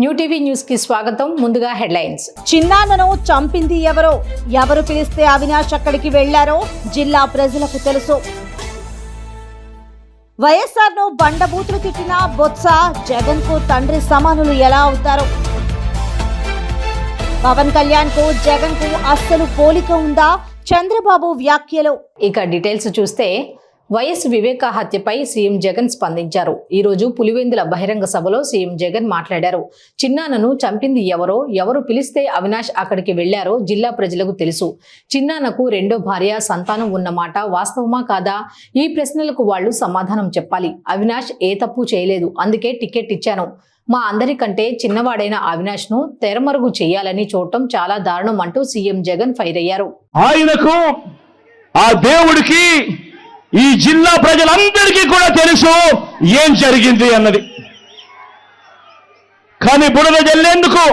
New TV news కి స్వాగతం. ముందుగా హెడ్లైన్స్. చిన్నాన్నను చంపింది ఎవరో, ఎవరు పిలిస్తే అవినాష్ అక్కడికి వెళ్లారో జిల్లా ప్రజలకు తెలుసు. వైఎస్ఆర్ ను బండబూతులు తిట్టిన బొత్స జగన్ కు తండ్రి సమానులు ఎలా అవుతారు? పవన్ కళ్యాణ్ కు జగన్ కు అస్సలు పోలిక ఉందా? చంద్రబాబు వ్యాఖ్యలు. ఇక డీటెయిల్స్ చూస్తే వైఎస్ వివేక హత్యపై సీఎం జగన్ స్పందించారు. ఈ రోజు పులివెందుల బహిరంగ సభలో సీఎం జగన్ మాట్లాడారు. చిన్నాన్నను చంపింది ఎవరో, ఎవరు పిలిస్తే అవినాష్ అక్కడికి వెళ్లారో జిల్లా ప్రజలకు తెలుసు. చిన్నాన్నకు రెండో భార్య, సంతానం ఉన్నమాట వాస్తవమా కాదా? ఈ ప్రశ్నలకు వాళ్ళు సమాధానం చెప్పాలి. అవినాష్ ఏ తప్పు చేయలేదు, అందుకే టికెట్ ఇచ్చాను. మా అందరికంటే చిన్నవాడైన అవినాష్ ను తెరమరుగు చేయాలని చూడటం చాలా దారుణం అంటూ సీఎం జగన్ ఫైర్ అయ్యారు. ఆయనకు ఆ దేవుడికి ఈ జిల్లా ప్రజలందరికీ కూడా తెలుసు ఏం జరిగింది అన్నది. కానీ బురద జల్లేందుకు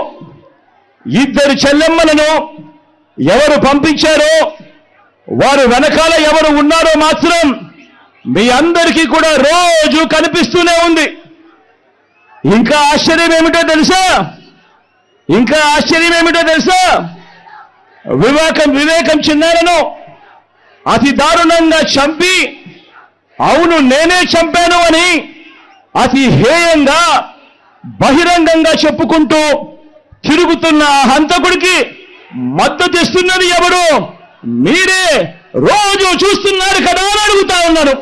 ఇద్దరు చెల్లెమ్మలను ఎవరు పంపించారో, వారు వెనకాల ఎవరు ఉన్నారో మాత్రం మీ అందరికీ కూడా రోజు కనిపిస్తూనే ఉంది. ఇంకా ఆశ్చర్యం ఏమిటో తెలుసా? వివేకం చిన్నారను అతి దారుణంగా చంపి, అవును నేనే చంపాను అని అతి హేయంగా బహిరంగంగా చెప్పుకుంటూ తిరుగుతున్న హంతకుడికి మద్దతు ఇస్తున్నది ఎవరు? మీరే రోజు చూస్తున్నారు కదా అని అడుగుతా ఉన్నాను.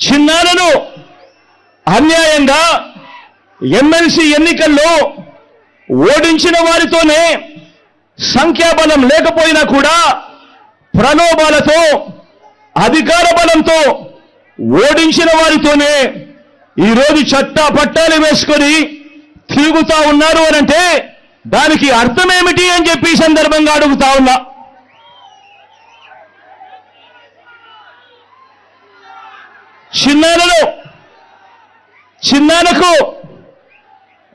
చిన్నారను అన్యాయంగా ఎమ్మెల్సీ ఎన్నికల్లో ఓడించిన వారితోనే, సంఖ్యాబలం లేకపోయినా కూడా ప్రలోభాలతో, అధికార బలంతో ఓడించిన వారితోనే ఈరోజు చట్టా పట్టాలు వేసుకొని తిరుగుతా ఉన్నారు అనంటే దానికి అర్థమేమిటి అని చెప్పి ఈ సందర్భంగా అడుగుతా ఉన్నా. చిన్నారకు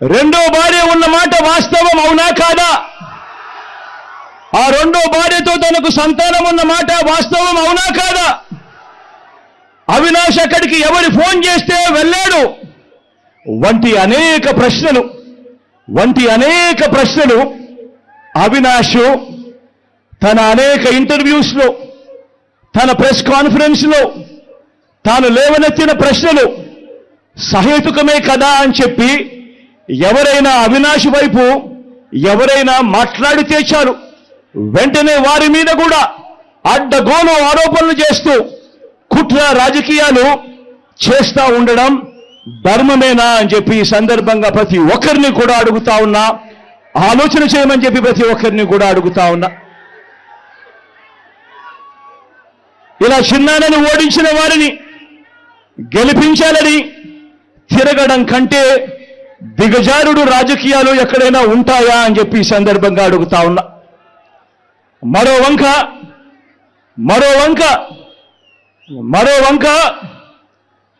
రెండో భార్య ఉన్నమాట వాస్తవం అవునా కాదా? ఆ రెండో భార్యతో తనకు సంతానం ఉన్నమాట వాస్తవం అవునా కాదా? అవినాష్ అక్కడికి ఎవరు ఫోన్ చేస్తే వెళ్ళాడు వంటి అనేక ప్రశ్నలు అవినాష్ తన అనేక ఇంటర్వ్యూస్లో, తన ప్రెస్ కాన్ఫరెన్స్లో తాను లేవనెత్తిన ప్రశ్నలు సహేతుకమే కదా అని చెప్పి ఎవరైనా అవినాష్ వైపు ఎవరైనా మాట్లాడితే చాలు వెంటనే వారి మీద కూడా అడ్డగోలు ఆరోపణలు చేస్తూ కుట్ర రాజకీయాలు చేస్తా ఉండడం ధర్మమేనా అని చెప్పి ఈ సందర్భంగా ప్రతి ఒక్కరిని కూడా అడుగుతా ఉన్నా. ఆలోచన చేయమని చెప్పి ప్రతి ఒక్కరిని కూడా అడుగుతా ఉన్నా. ఇలా చిన్నాన్నను ఓడించిన వారిని గెలిపించాలని తిరగడం కంటే దిగజారుడు రాజకీయాలు ఎక్కడైనా ఉంటాయా అని చెప్పి ఈ సందర్భంగా అడుగుతా ఉన్నా. మరో వంక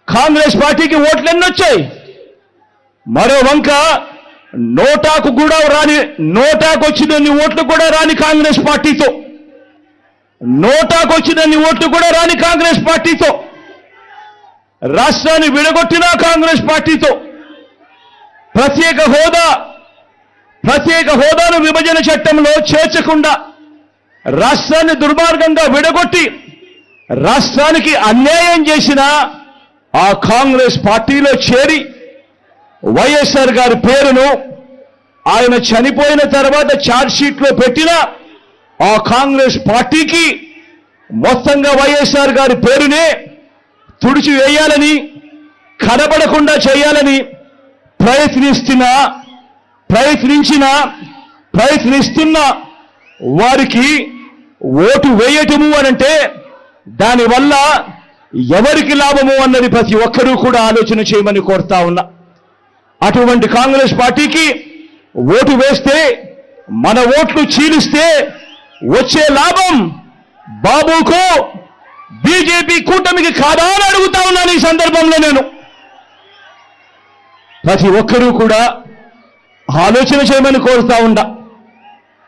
కాంగ్రెస్ పార్టీకి ఓట్లు ఎన్నొచ్చాయి. మరో వంక నోటాకు వచ్చినన్ని ఓట్లు కూడా రాని కాంగ్రెస్ పార్టీతో, రాష్ట్రాన్ని విడగొట్టిన కాంగ్రెస్ పార్టీతో, ప్రత్యేక హోదాను విభజన చట్టంలో చేర్చకుండా రాష్ట్రాన్ని దుర్మార్గంగా విడగొట్టి రాష్ట్రానికి అన్యాయం చేసిన ఆ కాంగ్రెస్ పార్టీలో చేరి వైఎస్ఆర్ గారి పేరును ఆయన చనిపోయిన తర్వాత ఛార్జ్షీట్లో పెట్టిన ఆ కాంగ్రెస్ పార్టీకి మొత్తంగా వైఎస్ఆర్ గారి పేరునే తుడిచివేయాలని, కనబడకుండా చేయాలని ప్రయత్నిస్తున్న వారికి ఓటు వేయటము అనంటే దానివల్ల ఎవరికి లాభము అన్నది ప్రతి ఒక్కరూ కూడా ఆలోచన చేయమని కోరుతా ఉన్నా. అటువంటి కాంగ్రెస్ పార్టీకి ఓటు వేస్తే, మన ఓట్లు చీలిస్తే వచ్చే లాభం బాబుకు, బీజేపీ కూటమికి కాదా అని అడుగుతా ఉన్నాను. ఈ సందర్భంలో నేను ప్రతి ఒక్కరూ కూడా ఆలోచన చేయమని కోరుతా ఉన్నా.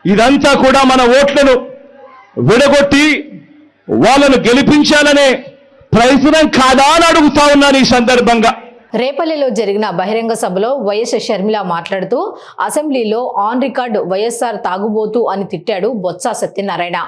ఇదంతా కూడా మన ఓట్లను విడగొట్టి వాళ్ళను గెలిపించాలనే ప్రయత్నం కాదా అని అడుగుతా ఉన్నాను ఈ సందర్భంగా. రేపల్లిలో జరిగిన బహిరంగ సభలో వైఎస్ షర్మిల మాట్లాడుతూ అసెంబ్లీలో ఆన్ రికార్డ్ వైఎస్ఆర్ తాగుబోతు అని తిట్టాడు బొత్స సత్యనారాయణ.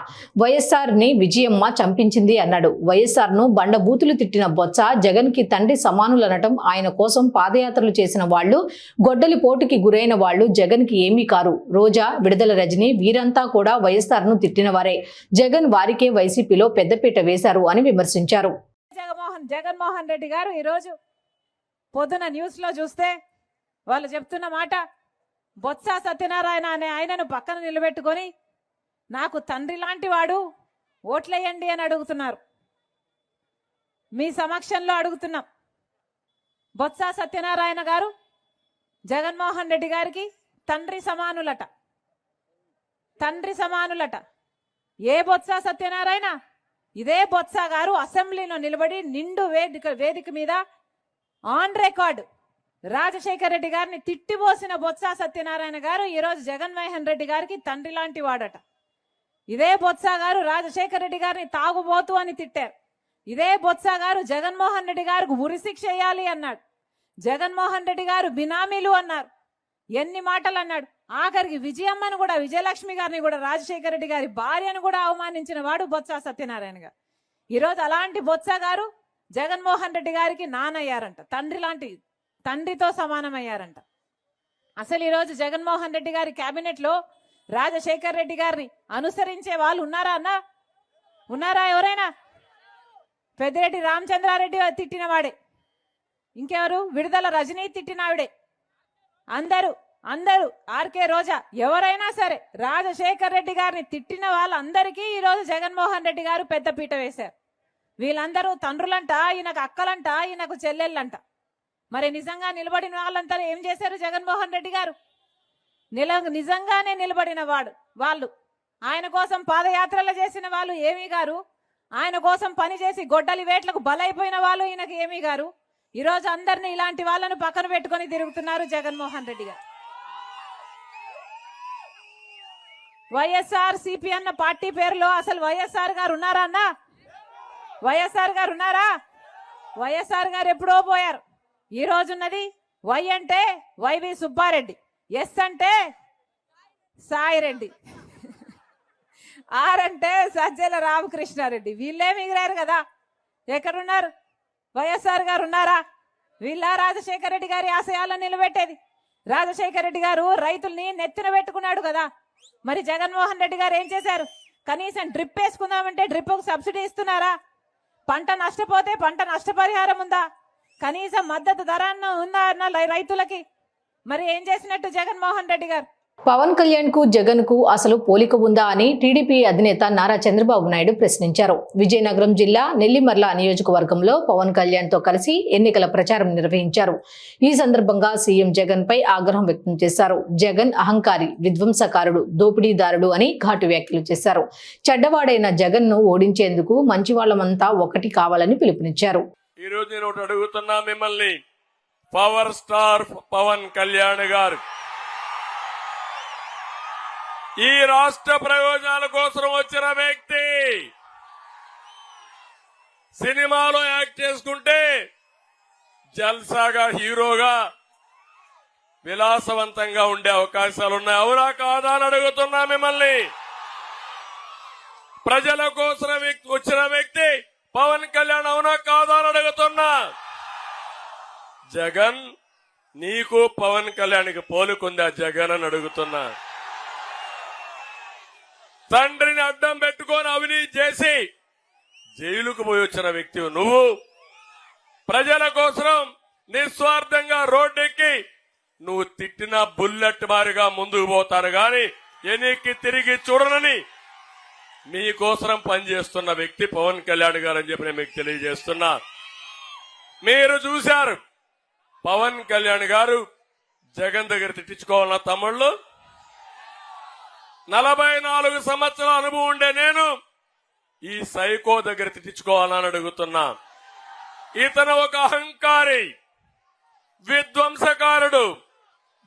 వైఎస్ఆర్ ని విజయమ్మ చంపించింది అన్నాడు. వైఎస్ఆర్ ను బండబూతులు తిట్టిన బొత్స జగన్ కి తండ్రి సమానులనటం, ఆయన కోసం పాదయాత్రలు చేసిన వాళ్లు, గొడ్డలి పోటుకి గురైన వాళ్లు జగన్ కి ఏమీ కారు. రోజా, విడుదల రజని వీరంతా కూడా వైఎస్ఆర్ ను తిట్టిన వారే. జగన్ వారికే వైసీపీలో పెద్దపీట వేశారు అని విమర్శించారు. జగన్మోహన్ రెడ్డి గారు ఈరోజు పొద్దున న్యూస్లో చూస్తే వాళ్ళు చెప్తున్న మాట, బొత్స సత్యనారాయణ అనే ఆయనను పక్కన నిలబెట్టుకొని నాకు తండ్రి లాంటి వాడు, ఓట్లేయండి అని అడుగుతున్నారు. మీ సమక్షంలో అడుగుతున్నాం. బొత్స సత్యనారాయణ గారు జగన్మోహన్ రెడ్డి గారికి తండ్రి సమానులట. తండ్రి సమానులట. ఏ బొత్స సత్యనారాయణ? ఇదే బొత్స గారు అసెంబ్లీలో నిలబడి నిండు వేదిక మీద ఆన్ రికార్డ్ రాజశేఖర రెడ్డి గారిని తిట్టిపోసిన బొత్స సత్యనారాయణ గారు ఈరోజు జగన్మోహన్ రెడ్డి గారికి తండ్రి లాంటి వాడట. ఇదే బొత్స గారు రాజశేఖర రెడ్డి గారిని తాగుబోతు అని తిట్టారు. ఇదే బొత్స గారు జగన్మోహన్ రెడ్డి గారికి ఉరిశిక్ష వేయాలి అన్నాడు. జగన్మోహన్ రెడ్డి గారు బినామీలు అన్నారు. ఎన్ని మాటలు అన్నాడు. ఆఖరికి విజయమ్మను కూడా, విజయలక్ష్మి గారిని కూడా, రాజశేఖర రెడ్డి గారి భార్యను కూడా అవమానించిన వాడు బొత్స సత్యనారాయణ గారు. ఈరోజు అలాంటి బొత్స గారు జగన్మోహన్ రెడ్డి గారికి నానయ్యారంట. తండ్రి లాంటి, తండ్రితో సమానమయ్యారంట. అసలు ఈరోజు జగన్మోహన్ రెడ్డి గారి కేబినెట్ లో రాజశేఖర్ రెడ్డి గారిని అనుసరించే వాళ్ళు ఉన్నారా అన్నా? ఉన్నారా ఎవరైనా? పెద్దిరెడ్డి రామచంద్రారెడ్డి తిట్టిన వాడే. ఇంకెవరు? విడుదల రజనీ తిట్టినావిడే. అందరూ ఆర్కే రోజా, ఎవరైనా సరే రాజశేఖర్ రెడ్డి గారిని తిట్టిన వాళ్ళందరికీ ఈరోజు జగన్మోహన్ రెడ్డి గారు పెద్దపీట వేశారు. వీళ్ళందరూ తండ్రులంట, ఈయనకు అక్కలంట, ఈయనకు చెల్లెళ్ళంట. మరి నిజంగా నిలబడిన వాళ్ళంతా ఏం చేశారు? జగన్మోహన్ రెడ్డి గారు నిజంగానే నిలబడిన వాళ్ళు, ఆయన కోసం పాదయాత్రలు చేసిన వాళ్ళు ఏమీ గారు, ఆయన కోసం పనిచేసి గొడ్డలి వేట్లకు బలైపోయిన వాళ్ళు ఈయనకు ఏమీ గారు. ఈరోజు అందరినీ ఇలాంటి వాళ్ళను పక్కన పెట్టుకొని తిరుగుతున్నారు జగన్మోహన్ రెడ్డి గారు. వైఎస్ఆర్ సిపి అన్న పార్టీ పేరులో అసలు వైఎస్ఆర్ గారు ఉన్నారా అన్నా? వైఎస్ఆర్ గారు ఉన్నారా? వైఎస్ఆర్ గారు ఎప్పుడో పోయారు. ఈ రోజున్నది వై అంటే వైవి సుబ్బారెడ్డి, ఎస్ అంటే సాయిరెడ్డి, ఆర్ అంటే సజ్జల రామకృష్ణారెడ్డి. వీళ్ళే మిగిలారు కదా. ఎక్కడున్నారు? వైఎస్ఆర్ గారు ఉన్నారా? వీళ్ళ రాజశేఖర రెడ్డి గారి ఆశయాలను నిలబెట్టేది. రాజశేఖర రెడ్డి గారు రైతుల్ని నెత్తిన పెట్టుకున్నాడు కదా. మరి జగన్మోహన్ రెడ్డి గారు ఏం చేశారు? కనీసం డ్రిప్ వేసుకుందామంటే డ్రిప్కు సబ్సిడీ ఇస్తున్నారా? పంట నష్టపోతే పంట నష్టపరిహారం ఉందా? కనీసం మద్దతు ధర ఉందా అన్న రైతులకి? మరి ఏం చేసినట్టు జగన్మోహన్ రెడ్డి గారు? పవన్ కళ్యాణ్ కు జగన్ కు అసలు పోలిక ఉందా అని టీడీపీ అధినేత నారా చంద్రబాబు నాయుడు ప్రశ్నించారు. విజయనగరం జిల్లా నెల్లిమర్ల నియోజకవర్గంలో పవన్ కళ్యాణ్ తో కలిసి ఎన్నికల ప్రచారం నిర్వహించారు. ఈ సందర్భంగా సీఎం జగన్ పై ఆగ్రహం వ్యక్తం చేశారు. జగన్ అహంకారి, విధ్వంసకారుడు, దోపిడీదారుడు అని ఘాటు వ్యాఖ్యలు చేశారు. చెడ్డవాడైన జగన్ ను ఓడించేందుకు మంచి వాళ్ళమంతా ఒకటి కావాలని పిలుపునిచ్చారు. ఈ రోజు నేను ఒకటి అడుగుతున్నా మిమ్మల్ని, పవర్ స్టార్ పవన్ కళ్యాణ్ గారు ఈ రాష్ట్ర ప్రయోజనాల కోసం వచ్చిన వ్యక్తి. సినిమాలో యాక్ట్ చేసుకుంటే జల్సాగా, హీరోగా, విలాసవంతంగా ఉండే అవకాశాలున్నాయి. అవునా కాదా అని అడుగుతున్నా మిమ్మల్ని. ప్రజల కోసం వచ్చిన వ్యక్తి పవన్ కళ్యాణ్, అవునా కాదా అని అడుగుతున్నా. జగన్, నీకు పవన్ కళ్యాణ్కి పోలుకుందా జగన్ అని అడుగుతున్నా. తండ్రిని అడ్డం పెట్టుకొని అవినీతి చేసి జైలుకు పోయి వచ్చిన వ్యక్తి నువ్వు. ప్రజల కోసం నిస్వార్థంగా రోడ్డెక్కి నువ్వు తిట్టిన బుల్లెట్ మారిగా ముందుకు పోతాను గాని ఎన్నికి తిరిగి చూడనని మీకోసం పనిచేస్తున్న వ్యక్తి పవన్ కళ్యాణ్ గారు అని చెప్పి నేను మీకు తెలియజేస్తున్నా. మీరు చూశారు పవన్ కళ్యాణ్ గారు జగన్ దగ్గర తిట్టించుకోవాలన్న తమ్ముళ్ళు. 44 సంవత్సరాల అనుభవం ఉండే నేను ఈ సైకో దగ్గర తిట్టించుకోవాలని అడుగుతున్నా. ఇతను ఒక అహంకారి, విధ్వంసకారుడు,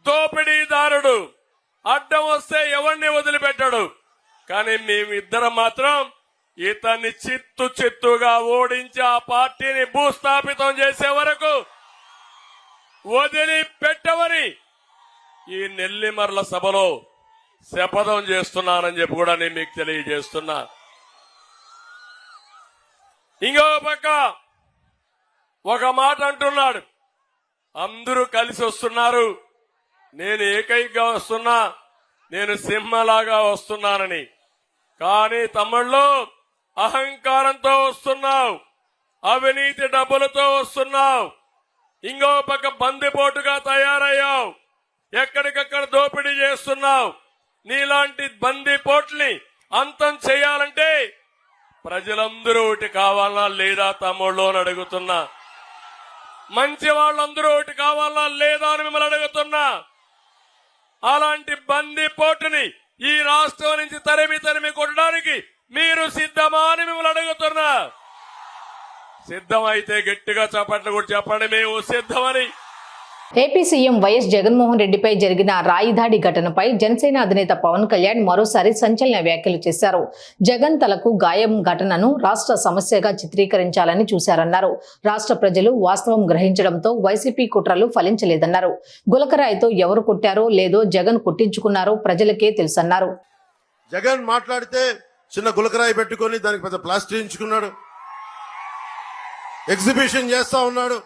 దోపిడీదారుడు. అడ్డం వస్తే ఎవరిని వదిలిపెట్టాడు. కానీ మేమిద్దరం మాత్రం ఇతన్ని చిత్తుగా ఓడించి ఆ పార్టీని భూస్థాపితం చేసే వరకు వదిలిపెట్టవని ఈ నెల్లిమర్ల సభలో శపథం చేస్తున్నానని చెప్పి కూడా నేను మీకు తెలియజేస్తున్నా. ఇంకో పక్క ఒక మాట అంటున్నాడు, అందరూ కలిసి వస్తున్నారు, నేను ఏకైకగా వస్తున్నా, నేను సింహలాగా వస్తున్నానని. కానీ తమ్ముళ్ళు అహంకారంతో వస్తున్నావు, అవినీతి డబ్బులతో వస్తున్నావు, ఇంకో పక్క బందిపోటుగా తయారయ్యావు, ఎక్కడికక్కడ దోపిడీ చేస్తున్నావు. నీలాంటి బందిపోట్లని అంతం చేయాలంటే ప్రజలందరూ ఒకటి కావాలనా లేదా తమ్ముళ్ళు అని అడుగుతున్నా. మంచి వాళ్ళందరూ ఒకటి కావాలనా లేదా అని మిమ్మల్ని అడుగుతున్నా. అలాంటి బందిపోటుని ఈ రాష్ట్రం నుంచి తరిమి కొట్టడానికి మీరు సిద్ధమా అని మిమ్మల్ని అడుగుతున్నా. సిద్ధమైతే గట్టిగా చప్పట్లు కూడా చెప్పండి, మేము సిద్ధమని. ఏపీ సీఎం వైఎస్ జగన్మోహన్ రెడ్డిపై జరిగిన రాయిదాడి ఘటనపై జనసేన అధినేత పవన్ కళ్యాణ్ మరోసారి సంచలన వ్యాఖ్యలు చేశారు. జగన్ తలకు గాయం ఘటనను రాష్ట్ర సమస్యగా చిత్రీకరించాలని చూశారన్నారు. రాష్ట్ర ప్రజలు వాస్తవం గ్రహించడంతో వైసీపీ కుట్రలు ఫలించలేదన్నారు. గులకరాయితో ఎవరు కొట్టారో లేదో జగన్ కొట్టించుకున్నారో ప్రజలకే తెలుసన్నారు. జగన్ మాట్లాడితే చిన్న గులకరాయి పెట్టుకొని దానికి పెద్ద ప్లాస్టర్ ఎంచుకున్నాడు, ఎగ్జిబిషన్ చేస్తా ఉన్నాడు.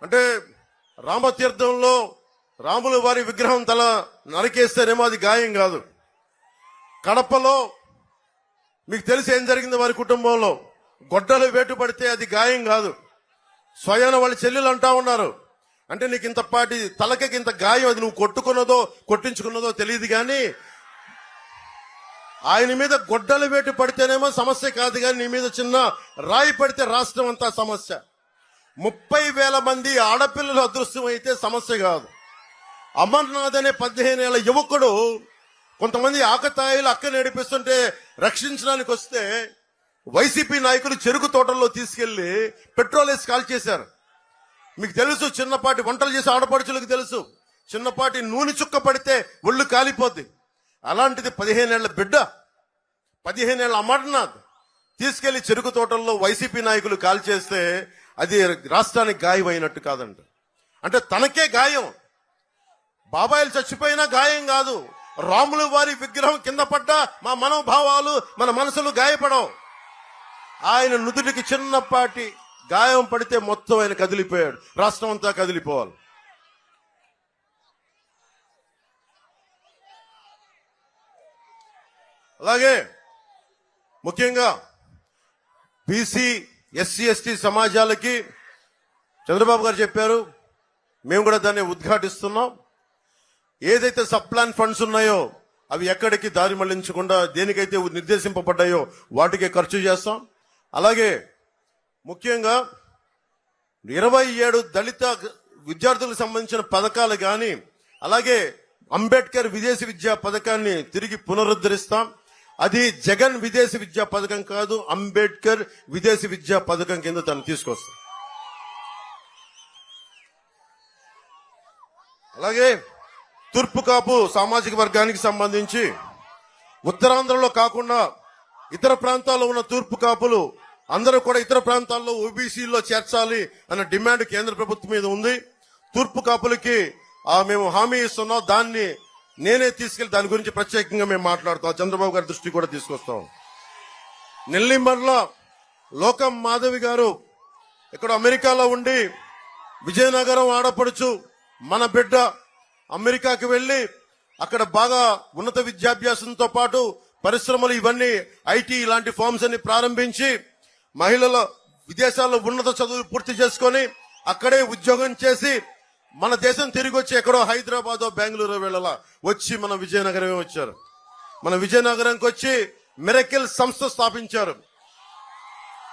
అంటే రామతీర్థంలో రాముల వారి విగ్రహం తల నరికేస్తేనేమో అది గాయం కాదు. కడపలో మీకు తెలిసి ఏం జరిగింది, వారి కుటుంబంలో గొడ్డలు వేటు పడితే అది గాయం కాదు. స్వయాన వాళ్ళ చెల్లెలు అంటా ఉన్నారు, అంటే నీకు ఇంతపాటి తలకి ఇంత గాయం, అది నువ్వు కొట్టుకున్నదో కొట్టించుకున్నదో తెలియదు, కానీ ఆయన మీద గొడ్డలు వేటు పడితేనేమో సమస్య కాదు, కానీ నీ మీద చిన్న రాయి పడితే రాష్ట్రం అంతా సమస్య. 30,000 మంది ఆడపిల్లలు అదృశ్యం అయితే సమస్య కాదు. అమర్నాథ్ అనే 15 ఏళ్ల యువకుడు కొంతమంది ఆకతాయిలు అక్క నడిపిస్తుంటే రక్షించడానికి వస్తే వైసీపీ నాయకులు చెరుకు తోటల్లో తీసుకెళ్లి పెట్రోల్ వేసి కాల్ చేశారు. మీకు తెలుసు, చిన్నపాటి వంటలు చేసే ఆడపడుచులకు తెలుసు, చిన్నపాటి నూనె చుక్క పడితే ఒళ్ళు కాలిపోద్ది. అలాంటిది 15 ఏళ్ల బిడ్డ, 15 ఏళ్ల అమర్నాథ్ తీసుకెళ్లి చెరుకు తోటల్లో వైసీపీ నాయకులు కాల్ చేస్తే అది రాష్ట్రానికి గాయం అయినట్టు కాదంట. అంటే తనకే గాయం, బాబాయిలు చచ్చిపోయినా గాయం కాదు. రాముల వారి విగ్రహం కింద పడ్డా మా మనోభావాలు మన మనసులు గాయపడవు. ఆయన నుదుటికి చిన్నపాటి గాయం పడితే మొత్తం ఆయన కదిలిపోయాడు, రాష్ట్రం అంతా కదిలిపోవాలి. అలాగే ముఖ్యంగా బీసీ ఎస్సీ ఎస్టీ సమాజాలకి చంద్రబాబు గారు చెప్పారు, మేము కూడా దాన్ని ఉద్ఘాటిస్తున్నాం. ఏదైతే సబ్ ప్లాన్ ఫండ్స్ ఉన్నాయో అవి ఎక్కడికి దారి మళ్లించకుండా దేనికైతే నిర్దేశింపబడ్డాయో వాటికే ఖర్చు చేస్తాం. అలాగే ముఖ్యంగా 27 దళిత విద్యార్థులకు సంబంధించిన పథకాలు కానీ, అలాగే అంబేద్కర్ విదేశీ విద్యా పథకాన్ని తిరిగి పునరుద్ధరిస్తాం. అది జగన్ విదేశీ విద్యా పథకం కాదు, అంబేద్కర్ విదేశీ విద్యా పథకం కింద తను తీసుకొస్తాం. అలాగే తూర్పు కాపు సామాజిక వర్గానికి సంబంధించి ఉత్తరాంధ్రలో కాకుండా ఇతర ప్రాంతాల్లో ఉన్న తూర్పు కాపులు అందరూ కూడా ఇతర ప్రాంతాల్లో ఓబీసీలో చేర్చాలి అన్న డిమాండ్ కేంద్ర ప్రభుత్వం మీద ఉంది. తూర్పు కాపులకి మేము హామీ ఇస్తున్నాం, దాన్ని నేనే తీసుకెళ్లి దాని గురించి ప్రత్యేకంగా మేము మాట్లాడుతాం, చంద్రబాబు గారి దృష్టి కూడా తీసుకొస్తాం. నెల్లిమర్ల లోకం మాధవి గారు ఇక్కడ అమెరికాలో ఉండి విజయనగరం ఆడపడుచు మన బిడ్డ అమెరికాకి వెళ్లి అక్కడ బాగా ఉన్నత విద్యాభ్యాసంతో పాటు పరిశ్రమలు ఇవన్నీ ఐటీ ఇలాంటి ఫార్మ్స్ అన్ని ప్రారంభించి మహిళల విదేశాల్లో ఉన్నత చదువులు పూర్తి చేసుకొని అక్కడే ఉద్యోగం చేసి మన దేశం తిరిగి వచ్చి ఎక్కడో హైదరాబాదో బెంగళూరు వెళ్ళాల వచ్చి మన విజయనగరమే వచ్చారు. మన విజయనగరంకి వచ్చి మిరకిల్ సంస్థ స్థాపించారు.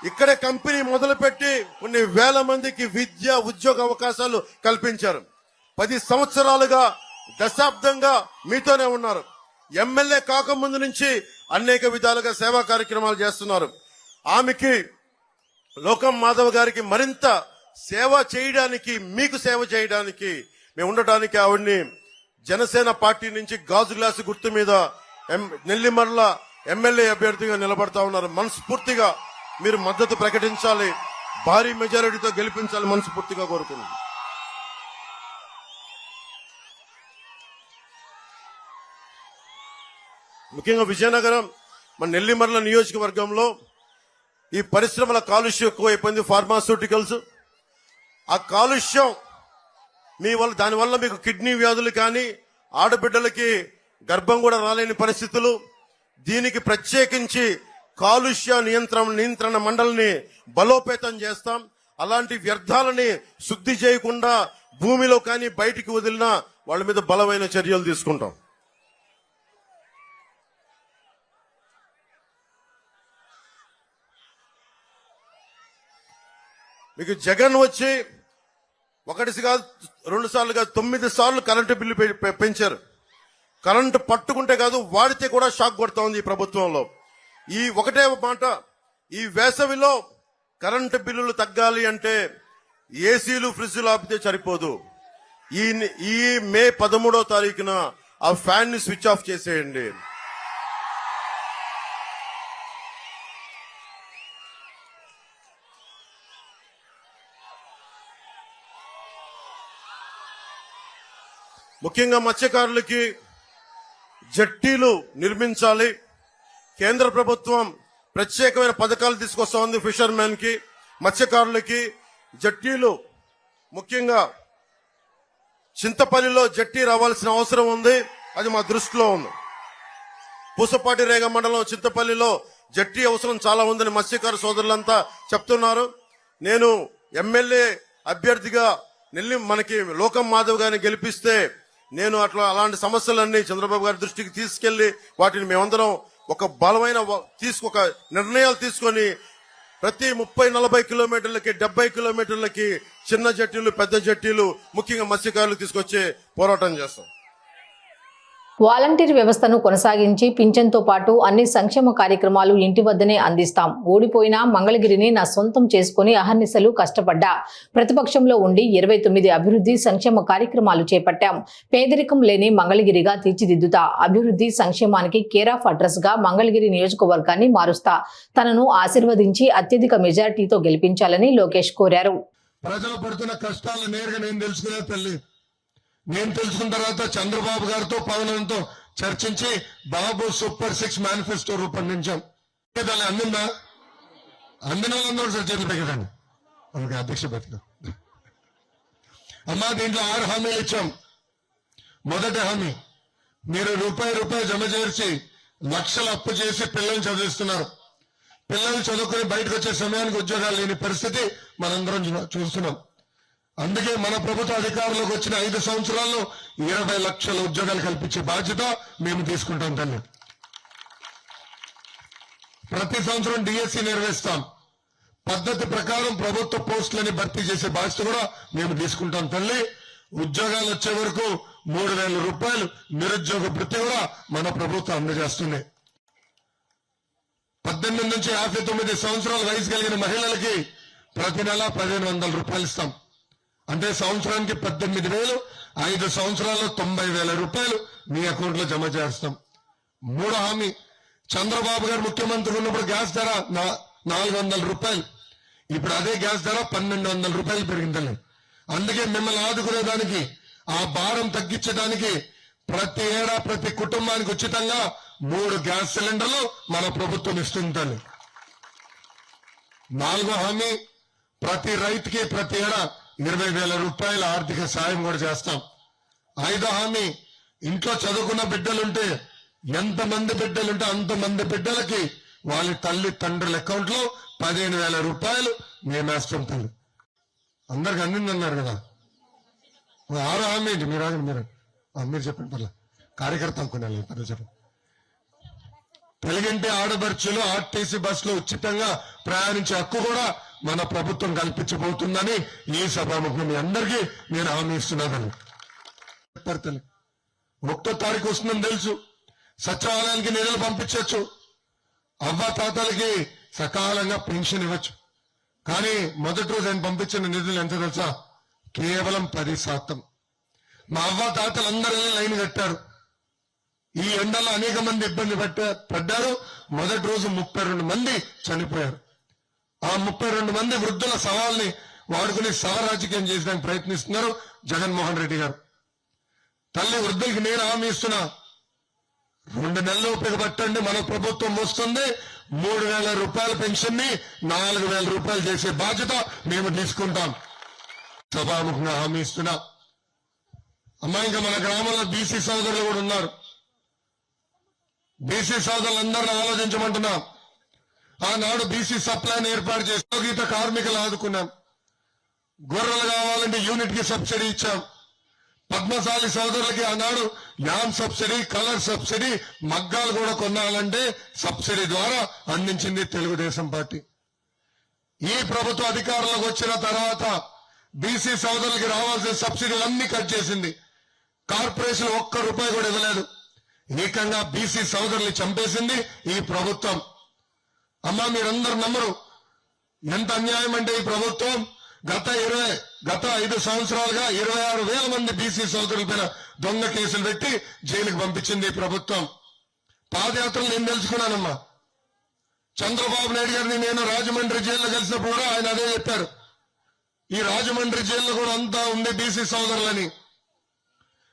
ఇక్కడే కంపెనీ మొదలుపెట్టి కొన్ని వేల మందికి విద్య ఉద్యోగ అవకాశాలు కల్పించారు. 10 సంవత్సరాలుగా దశాబ్దంగా మీతోనే ఉన్నారు. ఎమ్మెల్యే కాకముందు నుంచి అనేక విధాలుగా సేవా కార్యక్రమాలు చేస్తున్నారు. ఆమెకి లోకం మాధవ్ గారికి మరింత సేవ చేయడానికి, మీకు సేవ చేయడానికి, మేము ఉండటానికి ఆవిడ్ని జనసేన పార్టీ నుంచి గాజు గ్లాసు గుర్తు మీద నెల్లిమర్ల ఎమ్మెల్యే అభ్యర్థిగా నిలబడతా ఉన్నారు. మనస్ఫూర్తిగా మీరు మద్దతు ప్రకటించాలి, భారీ మెజారిటీతో గెలిపించాలి మనస్ఫూర్తిగా కోరుకున్నాను. ముఖ్యంగా విజయనగరం మన నెల్లిమర్ల నియోజకవర్గంలో ఈ పరిశ్రమల కాలుష్యం ఎక్కువైపోయింది, ఫార్మాస్యూటికల్స్. ఆ కాలుష్యం దానివల్ల మీకు కిడ్నీ వ్యాధులు కానీ ఆడబిడ్డలకి గర్భం కూడా రాలేని పరిస్థితులు. దీనికి ప్రత్యేకించి కాలుష్య నియంత్రణ మండలిని బలోపేతం చేస్తాం. అలాంటి వ్యర్థాలని శుద్ధి చేయకుండా భూమిలో కానీ బయటికి వదిలినా వాళ్ళ మీద బలమైన చర్యలు తీసుకుంటాం. మీకు జగన్ వచ్చి ఒకటి కాదు 2 సార్లు కాదు 9 సార్లు కరెంటు బిల్లు పెంచారు. కరెంటు పట్టుకుంటే కాదు వాడితే కూడా షాక్ కొడతా ఉంది ఈ ప్రభుత్వంలో. ఈ ఒకటే మాట, ఈ వేసవిలో కరెంటు బిల్లులు తగ్గాలి అంటే ఏసీలు ఫ్రిడ్జ్లు ఆపితే సరిపోదు. ఈ మే 13వ తారీఖున ఆ ఫ్యాన్ ని స్విచ్ ఆఫ్ చేసేయండి. ముఖ్యంగా మత్స్యకారులకి జట్టీలు నిర్మించాలి. కేంద్ర ప్రభుత్వం ప్రత్యేకమైన పథకాలు తీసుకొస్తా ఉంది. ఫిషర్మెన్ కి, మత్స్యకారులకి జట్టీలు, ముఖ్యంగా చింతపల్లిలో జట్టీ రావాల్సిన అవసరం ఉంది. అది మా దృష్టిలో ఉంది. పూసపాటి రేగ మండలం చింతపల్లిలో జట్టీ అవసరం చాలా ఉందని మత్స్యకారు సోదరులంతా చెప్తున్నారు. నేను ఎమ్మెల్యే అభ్యర్థిగా మనకి లోకం మాధవ్ గారిని గెలిపిస్తే నేను అలాంటి సమస్యలన్నీ చంద్రబాబు గారి దృష్టికి తీసుకెళ్లి వాటిని మేమందరం ఒక బలమైన ఒక నిర్ణయాలు తీసుకొని ప్రతి 30-40 కిలోమీటర్లకి 70 కిలోమీటర్లకి చిన్న జట్టీలు, పెద్ద జట్టీలు, ముఖ్యంగా మత్స్యకారులు తీసుకొచ్చే పోరాటం చేస్తాం. వాలంటీర్ వ్యవస్థను కొనసాగించి పింఛన్తో పాటు అన్ని సంక్షేమ కార్యక్రమాలు ఇంటి వద్దనే అందిస్తాం. ఓడిపోయినా మంగళగిరిని నా సొంతం చేసుకుని అహర్నిశలు కష్టపడ్డా. ప్రతిపక్షంలో ఉండి 29 అభివృద్ధి సంక్షేమ కార్యక్రమాలు చేపట్టాం. పేదరికం లేని మంగళగిరిగా తీర్చిదిద్దుతా. అభివృద్ధి సంక్షేమానికి కేర్ ఆఫ్ అడ్రస్ గా మంగళగిరి నియోజకవర్గాన్ని మారుస్తా. తనను ఆశీర్వదించి అత్యధిక మెజారిటీతో గెలిపించాలని లోకేష్ కోరారు. ప్రజలు పడుతున్న కష్టాలను నేరుగా నేను తెలుసుకునే తల్లి. నేను తెలుసుకున్న తర్వాత చంద్రబాబు గారితో పవన్తో చర్చించి బాబు సూపర్ 6 మేనిఫెస్టో రూపొందించాం. దాన్ని అందిందా? అందిన వాళ్ళందరూ చేతులు పెట్టండి. అందుకే అధ్యక్ష పెట్టిన అమ్మా దీంట్లో 6 హామీలు ఇచ్చాం. మొదటి హామీ, మీరు రూపాయి జమ చేర్చి లక్షలు అప్పు చేసి పిల్లల్ని చదివిస్తున్నారు. పిల్లలు చదువుకుని బయటకు వచ్చే సమయానికి ఉద్యోగాలు లేని పరిస్థితి మనందరం చూస్తున్నాం. అందుకే మన ప్రభుత్వ అధికారంలోకి వచ్చిన 5 సంవత్సరాల్లో 20 లక్షల ఉద్యోగాలు కల్పించే బాధ్యత మేము తీసుకుంటాం తల్లి. ప్రతి సంవత్సరం డిఎస్సి నిర్వహిస్తాం. పద్ధతి ప్రకారం ప్రభుత్వ పోస్టులని భర్తీ చేసే బాధ్యత కూడా మేము తీసుకుంటాం తల్లి. ఉద్యోగాలు వచ్చే వరకు 3,000 రూపాయలు నిరుద్యోగ భృతి కూడా మన ప్రభుత్వం అందజేస్తుంది. 18 నుంచి 59 సంవత్సరాల వయసు కలిగిన మహిళలకి ప్రతి నెల 1,500 రూపాయలు ఇస్తాం. అంటే సంవత్సరానికి 18,000, 5 సంవత్సరాల్లో 90,000 రూపాయలు మీ అకౌంట్ లో జమ చేస్తాం. 3వ హామీ, చంద్రబాబు గారు ముఖ్యమంత్రి ఉన్నప్పుడు గ్యాస్ ధర 400 రూపాయలు, ఇప్పుడు అదే గ్యాస్ ధర 1,200 రూపాయలు పెరిగిందండి. అందుకే మిమ్మల్ని ఆదుకునేదానికి, ఆ భారం తగ్గించడానికి ప్రతి ఏడా ప్రతి కుటుంబానికి ఉచితంగా 3 గ్యాస్ సిలిండర్లు మన ప్రభుత్వం ఇస్తుంది. 4వ హామీ, ప్రతి రైతుకి ప్రతి ఏడా 20,000 రూపాయల ఆర్థిక సాయం కూడా చేస్తాం. 5వ హామీ, ఇంట్లో చదువుకున్న బిడ్డలుంటే ఎంతమంది బిడ్డలుంటే అంతమంది బిడ్డలకి వాళ్ళ తల్లి తండ్రుల అకౌంట్ లో 15,000 రూపాయలు మేమేస్తాం తల్లి. అందరికి అందిందన్నారు కదా. 6వ హామీ ఏంటి? మీరు చెప్పండి. పర్లే కార్యకర్త అనుకున్నాను. పర్లే చెప్పండి. తెలుగింటి ఆడపడుచులు ఆర్టీసీ బస్సులో ఉచితంగా ప్రయాణించే హక్కు కూడా మన ప్రభుత్వం కల్పించబోతుందని ఈ సభాముఖం మీ అందరికీ నేను హామీ ఇస్తున్నాను. 1వ తారీఖు వస్తుందని తెలుసు. సచివాలయానికి నిధులు పంపించవచ్చు. అవ్వ తాతలకి సకాలంగా పెన్షన్ ఇవ్వచ్చు. కానీ మొదటి రోజు ఆయన పంపించిన నిధులు ఎంత తెలుసా? కేవలం 10%. మా అవ్వ తాతలందరూ లైన్ కట్టారు. ఈ ఎండలో అనేక మంది ఇబ్బంది పడ్డారు. మొదటి రోజు 32 మంది చనిపోయారు. ఆ 32 మంది వృద్ధుల సవాల్ని వాడుకుని రాజకీయం చేయడానికి ప్రయత్నిస్తున్నారు జగన్మోహన్ రెడ్డి గారు. తల్లి వృద్ధులకి నేను హామీ ఇస్తున్నా, 2 నెలలు ఉపయోగపట్టండి, మన ప్రభుత్వం వస్తుంది. 3,000 రూపాయల పెన్షన్ ని 4,000 రూపాయలు చేసే బాధ్యత మేము తీసుకుంటాం. సభాముఖంగా హామీ ఇస్తున్నా. అమ్మా, ఇంకా మన గ్రామంలో బీసీ సోదరులు కూడా ఉన్నారు. బీసీ సోదరులందరినీ ఆలోచించమంటున్నాం. ఆనాడు బీసీ సప్లైని ఏర్పాటు చేసి గీత కార్మికులు ఆదుకున్నాం. గొర్రెలు కావాలంటే యూనిట్ కి సబ్సిడీ ఇచ్చాం. పద్మశాలి సోదరులకి ఆనాడు యాన్ సబ్సిడీ, కలర్ సబ్సిడీ, మగ్గాలు కూడా కొనాలంటే సబ్సిడీ ద్వారా అందించింది తెలుగుదేశం పార్టీ. ఈ ప్రభుత్వ అధికారంలోకి వచ్చిన తర్వాత బీసీ సోదరులకి రావాల్సిన సబ్సిడీలన్నీ కట్ చేసింది. కార్పొరేషన్ ₹1 కూడా ఇవ్వలేదు. ఏకంగా బీసీ సోదరుల్ని చంపేసింది ఈ ప్రభుత్వం. అమ్మా, మీరందరూ నమ్మరు ఎంత అన్యాయం అంటే ఈ ప్రభుత్వం గత 5 సంవత్సరాలుగా 26,000 మంది బీసీ సోదరుల పైన దొంగ కేసులు పెట్టి జైలుకు పంపించింది ఈ ప్రభుత్వం. పాదయాత్రలు నేను తెలుసుకున్నానమ్మా. చంద్రబాబు నాయుడు గారిని నేను రాజమండ్రి జైల్లో కలిసినప్పుడు కూడా ఆయన అదే చెప్పారు. ఈ రాజమండ్రి జైల్లో కూడా అంతా ఉంది బీసీ సోదరులని.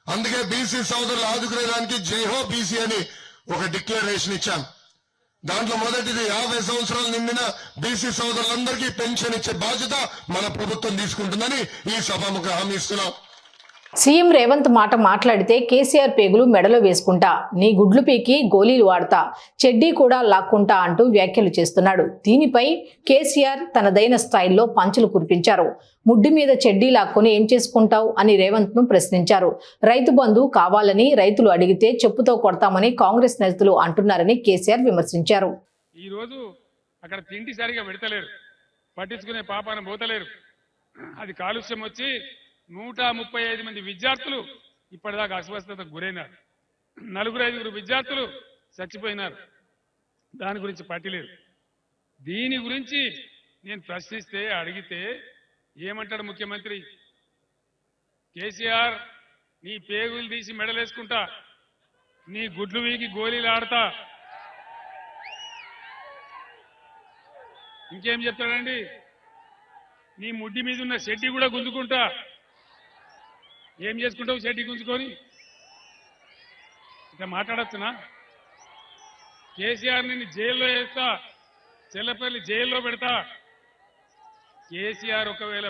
అందుకే బీసీ సోదరులు ఆదుకునేదానికి జైహో బీసీ అని ఒక డిక్లరేషన్ ఇచ్చాం. దాంట్లో మొదటిది 50 సంవత్సరాలు నిండిన బీసీ సోదరులందరికీ పెన్షన్ ఇచ్చే బాధ్యత మన ప్రభుత్వం తీసుకుంటుందని ఈ సభాముఖ హామీ ఇస్తున్నాం. సీఎం రేవంత్ మాట మాట్లాడితే కేసీఆర్ పేగులు మెడలో వేసుకుంటా, నీ గుడ్లు పీకి గోళీలు వాడతా, చెడ్డీ కూడా లాక్కుంటా అంటూ వ్యాఖ్యలు చేస్తున్నాడు. దీనిపై కేసీఆర్ తనదైన స్టైల్లో పంచులు కురిపించారు. ముడ్డి మీద చెడ్డీ లాక్కొని ఏం చేసుకుంటావు అని రేవంత్ ను ప్రశ్నించారు. రైతు బంధు కావాలని రైతులు అడిగితే చెప్పుతో కొడతామని కాంగ్రెస్ నేతలు అంటున్నారని కేసీఆర్ విమర్శించారు. ఈ రోజు అక్కడ తిండి సరిగా పెడతలేరు, పట్టించుకునే పాపాన పోతలేరు. అది కాలుష్యం వచ్చి 135 మంది విద్యార్థులు ఇప్పటిదాకా అస్వస్థతకు గురైనారు. 4-5 విద్యార్థులు చచ్చిపోయినారు. దాని గురించి పట్టిలేదు. దీని గురించి నేను ప్రశ్నిస్తే అడిగితే ఏమంటాడు ముఖ్యమంత్రి? కేసీఆర్, నీ పేగులు తీసి మెడలేసుకుంటా, నీ గుడ్లు వీకి గోళీలు ఆడతా, ఇంకేం చెప్తాడండి? నీ ముడ్డి మీద ఉన్న షెడ్డి కూడా గుంజుకుంటా. ఏం చేసుకుంటావు షెడ్డి గుంజుకొని? ఇట్లా మాట్లాడచ్చునా? కేసీఆర్ ని జైల్లో వేస్తా, చెల్లపల్లి జైల్లో పెడతా. కేసీఆర్ ఒకవేళ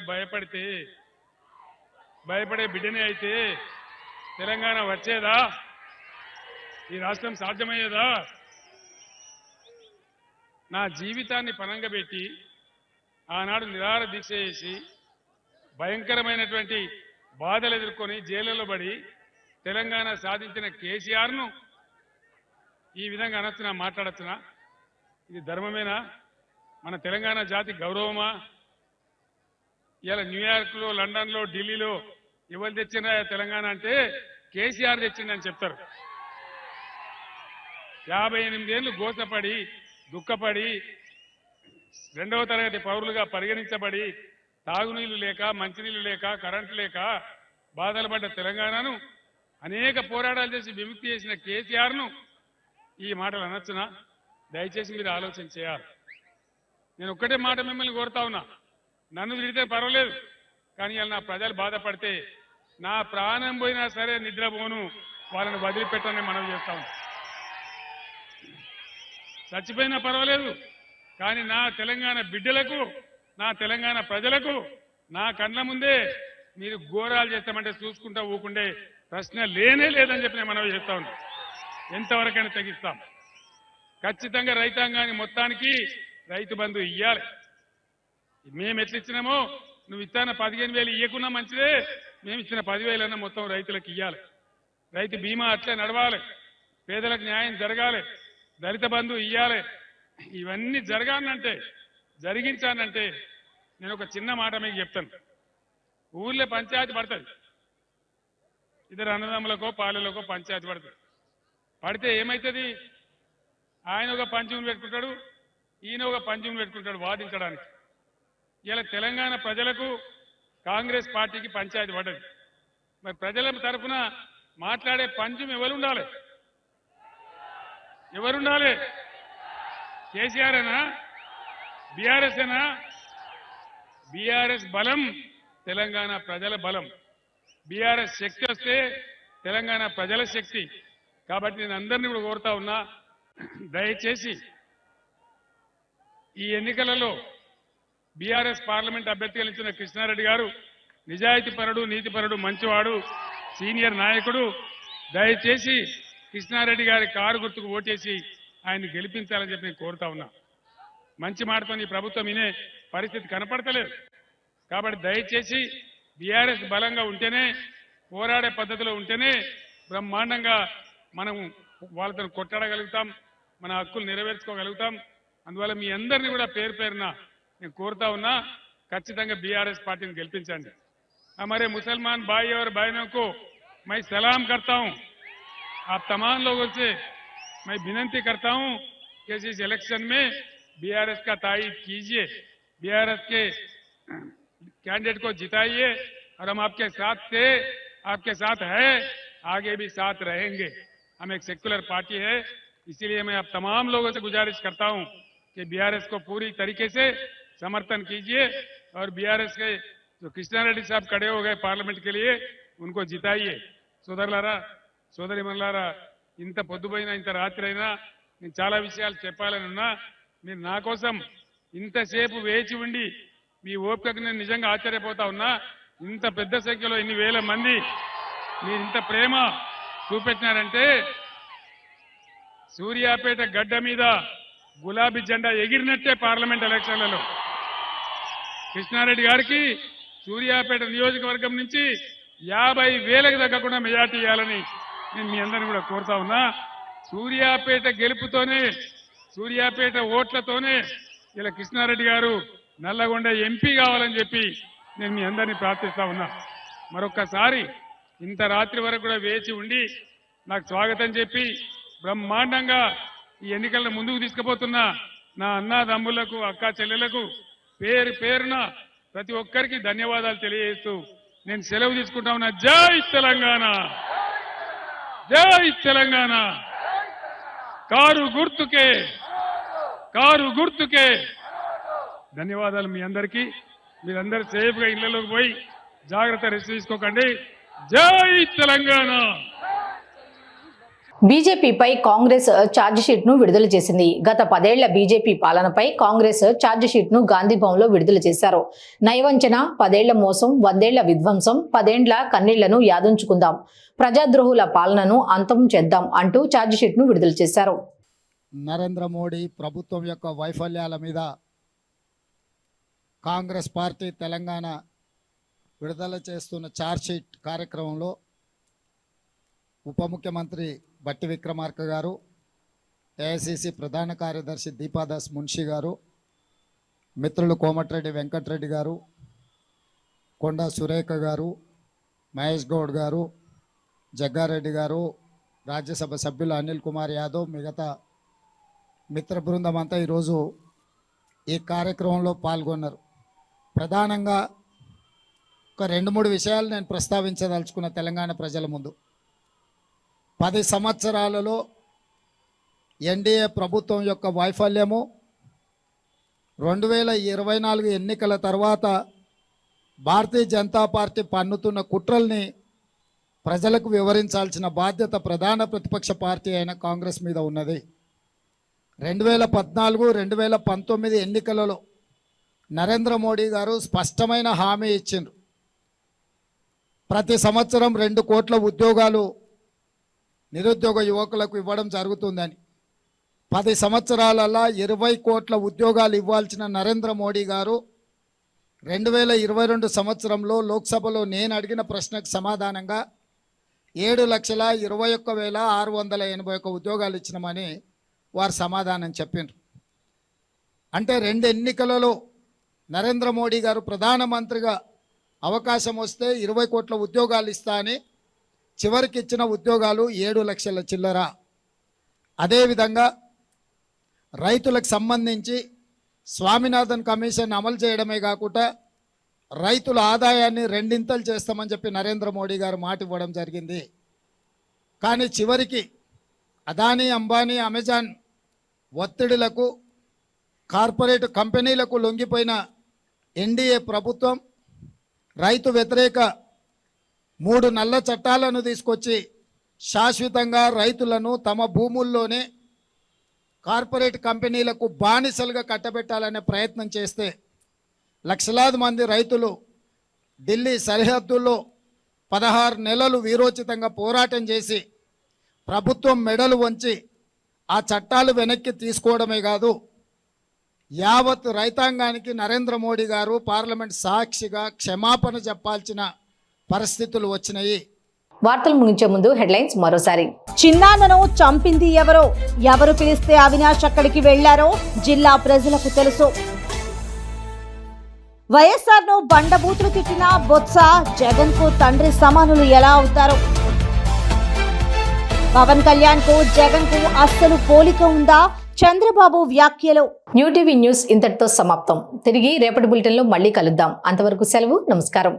భయపడే బిడ్డనే అయితే తెలంగాణ వచ్చేదా? ఈ రాష్ట్రం సాధ్యమయ్యేదా? నా జీవితాన్ని పణంగా పెట్టి ఆనాడు నిరాహార దీక్ష చేసి భయంకరమైనటువంటి బాధలు ఎదుర్కొని జైలులో పడి తెలంగాణ సాధించిన కేసీఆర్ను ఈ విధంగా అనొచ్చునా, మాట్లాడచ్చునా? ఇది ధర్మమేనా? మన తెలంగాణ జాతి గౌరవమా? ఇలా న్యూయార్క్లో, లండన్లో, ఢిల్లీలో ఎవరు తెచ్చినా తెలంగాణ అంటే కేసీఆర్ తెచ్చిందని చెప్తారు. 58 ఏళ్లు గోసపడి, దుఃఖపడి, 2వ తరగతి పౌరులుగా పరిగణించబడి, తాగునీళ్లు లేక, మంచినీళ్లు లేక, కరెంటు లేక బాధలు పడ్డ తెలంగాణను అనేక పోరాటాలు చేసి విముక్తి చేసిన కేసీఆర్ను ఈ మాటలు అనొచ్చునా? దయచేసి మీరు ఆలోచన చేయాలి. నేను ఒక్కటే మాట మిమ్మల్ని కోరుతా ఉన్నా, నన్ను తిడితే పర్వాలేదు, కానీ ఇలా నా ప్రజలు బాధపడితే నా ప్రాణం పోయినా సరే నిద్రపోను, వాళ్ళని వదిలిపెట్టని మనం చేస్తా ఉన్నాం. చచ్చిపోయినా పర్వాలేదు, కానీ నా తెలంగాణ బిడ్డలకు, నా తెలంగాణ ప్రజలకు నా కళ్ళ ముందే మీరు ఘోరాలు చేస్తామంటే చూసుకుంటా ఊకుండే ప్రశ్న లేనే లేదని చెప్పి నేను మనవి చేస్తా ఉన్నాం. ఎంతవరకైనా తగ్గిస్తాం. ఖచ్చితంగా రైతాంగాన్ని మొత్తానికి రైతు బంధు ఇయ్యాలి. మేము ఎట్లా ఇచ్చినామో నువ్వు ఇస్తాన 15,000 ఇయ్యకున్నా మంచిదే, మేము ఇచ్చిన 10,000 అన్న మొత్తం రైతులకు ఇయ్యాలి. రైతు బీమా అట్లే నడవాలి, పేదలకు న్యాయం జరగాలి, దళిత బంధు ఇయ్యాలి. ఇవన్నీ జరగాలంటే, జరిగించానంటే నేను ఒక చిన్న మాట మీకు చెప్తాను. ఊర్లో పంచాయతీ పడుతుంది, ఇద్దరు అన్నదమ్ములకో పాలెలకో పంచాయతీ పడుతుంది. పడితే ఏమవుతుంది? ఆయన ఒక పంచమును పెట్టుకుంటాడు, ఈయన ఒక పంచమును పెట్టుకుంటాడు వాదించడానికి. ఇలా తెలంగాణ ప్రజలకు కాంగ్రెస్ పార్టీకి పంచాయతీ పడ్డది. మరి ప్రజల తరఫున మాట్లాడే పంచం ఎవరు ఉండాలి? ఎవరుండాలి? కేసీఆర్ఏనా? బీఆర్ఎస్ఏనా? బీఆర్ఎస్ బలం తెలంగాణ ప్రజల బలం. బీఆర్ఎస్ శక్తి వస్తే తెలంగాణ ప్రజల శక్తి. కాబట్టి నేను అందరినీ కూడా కోరుతా ఉన్నా, దయచేసి ఈ ఎన్నికలలో బీఆర్ఎస్ పార్లమెంట్ అభ్యర్థిగా నిలిచిన కృష్ణారెడ్డి గారు నిజాయితీపరుడు, నీతిపరుడు, మంచివాడు, సీనియర్ నాయకుడు. దయచేసి కృష్ణారెడ్డి గారి కారు గుర్తుకు ఓటేసి ఆయన్ని గెలిపించాలని చెప్పి నేను కోరుతా ఉన్నా. మంచి మాటతో ఈ ప్రభుత్వం వినే పరిస్థితి కనపడతలేదు. కాబట్టి దయచేసి బీఆర్ఎస్ బలంగా ఉంటేనే, పోరాడే పద్ధతిలో ఉంటేనే బ్రహ్మాండంగా మనం వాళ్ళతో కొట్టాడగలుగుతాం, మన హక్కులు నెరవేర్చుకోగలుగుతాం. అందువల్ల మీ అందరినీ కూడా పేరు పేరున నేను కోరుతా ఉన్నా, ఖచ్చితంగా బీఆర్ఎస్ పార్టీని గెలిపించండి. हमारे मुसलमान भाई और बहनों को मैं सलाम करता हूं. आप तमाम लोगों से मैं विनती करता हूं कि इस इलेक्शन में बीआरएस का तायीद कीजिए, बीआरएस के कैंडिडेट को जिताइए और हम आपके साथ थे, आपके साथ है, आगे भी साथ रहेंगे. हम एक सेक्युलर पार्टी है, इसीलिए मैं आप तमाम लोगों से गुजारिश करता हूं कि बीआरएस को पूरी तरीके से समर्थन कीजिए और बीआरएस के जो कृष्णारेड्डी साहब खड़े हो गए पार्लियामेंट के लिए, उनको जिताइए. సోదరులారా, సోదరిమణులారా, ఇంత పొద్దుపోయినా ఇంత రాత్రి అయినా నేను చాలా విషయాలు చెప్పాలని ఉన్నా. మీరు నా కోసం ఇంతసేపు వేచి ఉండి మీ ఓపికకు నేను నిజంగా ఆశ్చర్యపోతా ఉన్నా. ఇంత పెద్ద సంఖ్యలో ఇన్ని వేల మంది మీరు ఇంత ప్రేమ చూపెట్టినారంటే, సూర్యాపేట గడ్డ మీద గులాబీ జెండా ఎగిరినట్టే పార్లమెంట్ ఎలక్షన్లలో. కృష్ణారెడ్డి గారికి సూర్యాపేట నియోజకవర్గం నుంచి 50,000కి తగ్గకుండా మెజార్టీ ఇవ్వాలని నేను మీ అందరిని కూడా కోరుతా ఉన్నా. సూర్యాపేట గెలుపుతోనే, సూర్యాపేట ఓట్లతోనే ఇలా కృష్ణారెడ్డి గారు నల్లగొండ ఎంపీ కావాలని చెప్పి నేను మీ అందరినీ ప్రార్థిస్తా ఉన్నా. మరొక్కసారి ఇంత రాత్రి వరకు కూడా వేచి ఉండి నాకు స్వాగతం చెప్పి బ్రహ్మాండంగా ఈ ఎన్నికలను ముందుకు తీసుకుపోతున్నా నా అన్నదమ్ములకు, అక్క చెల్లెలకు పేరు పేరున ప్రతి ఒక్కరికి ధన్యవాదాలు తెలియజేస్తూ నేను సెలవు తీసుకుంటా ఉన్నా. జై తెలంగాణ, జై తెలంగాణ. కారు గుర్తుకే, కారు గుర్తుకే. ధన్యవాదాలు మీ అందరికీ. మీరందరూ సేఫ్గా ఇళ్లలోకి పోయి జాగ్రత్త రెస్ట్ తీసుకోకండి. జై తెలంగాణ. బీజేపీపై కాంగ్రెస్ ఛార్జిషీట్ను విడుదల చేసింది. గత 10 ఏళ్ల బీజేపీ పాలనపై కాంగ్రెస్ ఛార్జిషీట్ను గాంధీభవన్లో విడుదల చేశారు. నయవంచన, 10 ఏళ్ల మోసం, 100 ఏళ్ల విధ్వంసం, 10 ఏండ్ల కన్నీళ్లను యాదుంచుకుందాం, ప్రజాద్రోహుల పాలనను అంతం చేద్దాం అంటూ ఛార్జిషీట్ను విడుదల చేశారు. నరేంద్ర మోడీ ప్రభుత్వం యొక్క వైఫల్యాల మీద కాంగ్రెస్ పార్టీ తెలంగాణ విడుదల చేస్తున్న ఛార్జ్షీట్ కార్యక్రమంలో ఉప ముఖ్యమంత్రి బట్టి విక్రమార్క గారు, ఏఐసిసి ప్రధాన కార్యదర్శి దీపాదాస్ మున్షి గారు, మిత్రులు కోమటిరెడ్డి వెంకటరెడ్డి గారు, కొండా సురేఖ గారు, మహేష్ గౌడ్ గారు, జగ్గారెడ్డి గారు, రాజ్యసభ సభ్యులు అనిల్ కుమార్ యాదవ్, మిగతా మిత్ర బృందం అంతా ఈరోజు ఈ కార్యక్రమంలో పాల్గొన్నారు. ప్రధానంగా ఒక 2-3 విషయాలు నేను ప్రస్తావించదలుచుకున్న తెలంగాణ ప్రజల ముందు. 10 సంవత్సరాలలో ఎన్డీఏ ప్రభుత్వం యొక్క వైఫల్యము, 2024 ఎన్నికల తర్వాత భారతీయ జనతా పార్టీ పన్నుతున్న కుట్రల్ని ప్రజలకు వివరించాల్సిన బాధ్యత ప్రధాన ప్రతిపక్ష పార్టీ అయిన కాంగ్రెస్ మీద ఉన్నది. 2014-2019 ఎన్నికలలో నరేంద్ర మోడీ గారు స్పష్టమైన హామీ ఇచ్చిండ్రు. ప్రతి సంవత్సరం 2 కోట్ల ఉద్యోగాలు నిరుద్యోగ యువకులకు ఇవ్వడం జరుగుతుందని. 10 సంవత్సరాలలో 20 కోట్ల ఉద్యోగాలు ఇవ్వాల్సిన నరేంద్ర మోడీ గారు 2022 సంవత్సరంలో లోక్సభలో నేను అడిగిన ప్రశ్నకు సమాధానంగా 7,21,681 ఉద్యోగాలు ఇచ్చినామని వారు సమాధానం చెప్పిండ్రు. అంటే 2 ఎన్నికలలో నరేంద్ర మోడీ గారు ప్రధానమంత్రిగా అవకాశం వస్తే 20 కోట్ల ఉద్యోగాలు ఇస్తా అని చివరికి ఇచ్చిన ఉద్యోగాలు 7 లక్షల చిల్లర. అదేవిధంగా రైతులకు సంబంధించి స్వామినాథన్ కమిషన్ అమలు చేయడమే కాకుండా రైతుల ఆదాయాన్ని 2 చేస్తామని చెప్పి నరేంద్ర మోడీ గారు మాట ఇవ్వడం జరిగింది. కానీ చివరికి అదానీ, అంబానీ, అమెజాన్ ఒత్తిడిలకు, కార్పొరేట్ కంపెనీలకు లొంగిపోయిన ఎన్డీఏ ప్రభుత్వం రైతు వ్యతిరేక 3 నల్ల చట్టాలను తీసుకొచ్చి శాశ్వతంగా రైతులను తమ భూముల్లోనే కార్పొరేట్ కంపెనీలకు బానిసలుగా కట్టబెట్టాలనే ప్రయత్నం చేస్తే లక్షలాది మంది రైతులు ఢిల్లీ సరిహద్దుల్లో 16 నెలలు వీరోచితంగా పోరాటం చేసి ప్రభుత్వం మెడలు వంచి ఆ చట్టాలు వెనక్కి తీసుకోవడమే కాదు, యావత్ రైతాంగానికి నరేంద్ర మోడీ గారు పార్లమెంట్ సాక్షిగా క్షమాపణ చెప్పాల్సిన పరిస్థితులు వచ్చినాయి. వార్తలు ముగించే ముందు హెడ్లైన్స్ మరోసారి. చిన్నాన్నను చంపింది ఎవరో, ఎవరు పిలిస్తే అవినాష్ అక్కడికి వెళ్లారో జిల్లా ప్రజలకు తెలుసు. వైఎస్ఆర్ను బండబూతులు తిట్టిన బొత్స జగన్ కు తండ్రి సమానులు ఎలా అవుతారు? పవన్ కళ్యాణ్ కు జగన్ కు అస్సలు పోలిక ఉందా? చంద్రబాబు వ్యాఖ్యలు. న్యూ టీవీ న్యూస్ ఇంతటితో సమాప్తం. తిరిగి రేపటి బులెటిన్లో మళ్ళీ కలుద్దాం. అంతవరకు సెలవు. నమస్కారం.